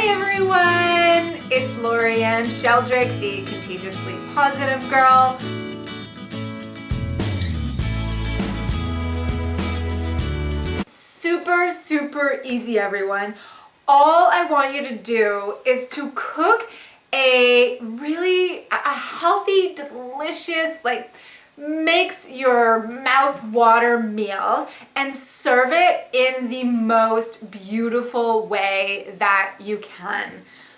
Hi everyone! It's Laurie-ann Sheldrick, the Contagiously Positive Girl. Super easy, everyone. All I want you to do is to cook a healthy, delicious, makes your mouth water meal and serve it in the most beautiful way that you can.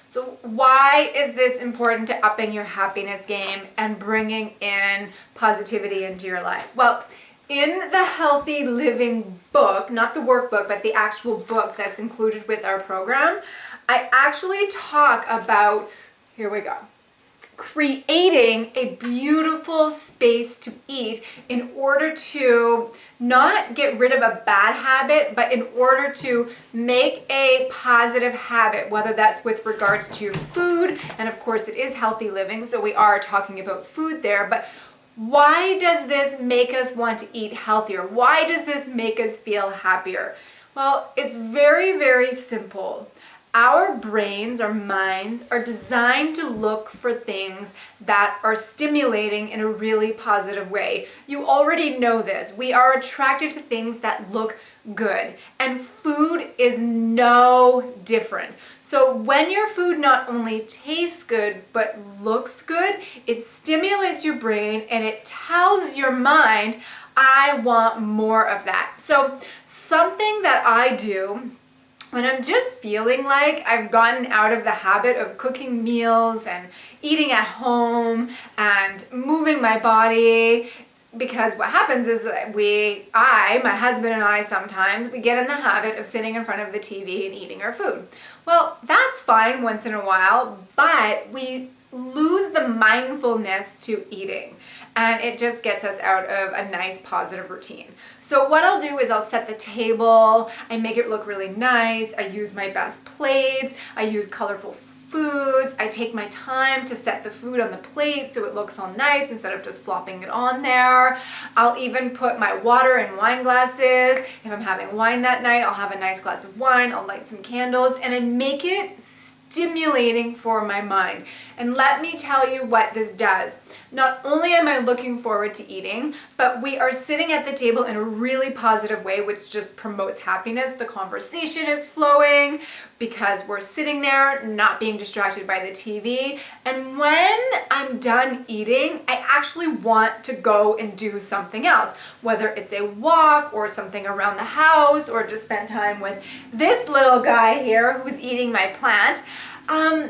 So why is this important to upping your happiness game and bringing in positivity into your life? Well, in the Healthy Living book, not the workbook, but the actual book that's included with our program, I actually talk about, here we go, creating a beautiful space to eat in order to not get rid of a bad habit, but in order to make a positive habit, whether that's with regards to your food, and of course it is healthy living, so we are talking about food there, but why does this make us want to eat healthier? Why does this make us feel happier? Well, it's very simple. Our brains, our minds, are designed to look for things that are stimulating in a really positive way. You already know this. We are attracted to things that look good, and food is no different. So when your food not only tastes good, but looks good, it stimulates your brain and it tells your mind, I want more of that. So something that I do when I'm just feeling like I've gotten out of the habit of cooking meals and eating at home and moving my body, because what happens is that my husband and I sometimes, we get in the habit of sitting in front of the TV and eating our food. Well, that's fine once in a while, but we lose the mindfulness to eating, and it just gets us out of a nice positive routine. So what I'll do is I'll set the table, I make it look really nice, I use my best plates, I use colorful foods, I take my time to set the food on the plate so it looks all nice instead of just flopping it on there. I'll even put my water in wine glasses. If I'm having wine that night, I'll have a nice glass of wine, I'll light some candles, and I make it stimulating for my mind. And let me tell you what this does. Not only am I looking forward to eating, but we are sitting at the table in a really positive way, which just promotes happiness. The conversation is flowing because we're sitting there not being distracted by the TV. And when I'm done eating, I actually want to go and do something else, whether it's a walk or something around the house or just spend time with this little guy here who's eating my plant.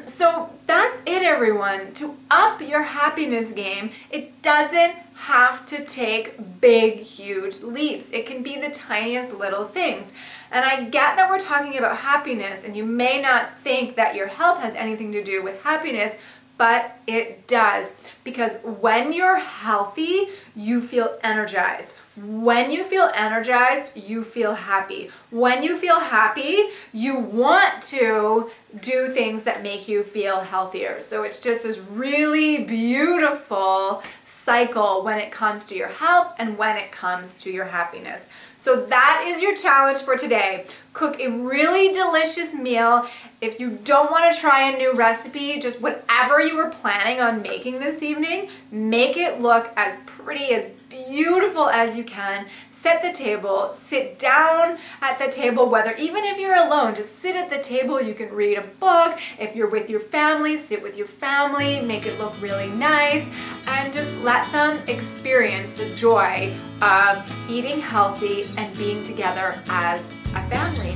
So that's it, everyone. To up your happiness game, it doesn't have to take big, huge leaps. It can be the tiniest little things. And I get that we're talking about happiness, and you may not think that your health has anything to do with happiness, but it does. Because when you're healthy, you feel energized. When you feel energized, you feel happy. When you feel happy, you want to do things that make you feel healthier. So it's just this really beautiful cycle when it comes to your health and when it comes to your happiness. So that is your challenge for today. Cook a really delicious meal. If you don't want to try a new recipe, just whatever you were planning on making this evening, make it look as pretty, as beautiful as you can. Set the table, sit down at the table, even if you're alone, just sit at the table. You can read a book. If you're with your family, sit with your family, make it look really nice, and just let them experience the joy of eating healthy and being together as a family.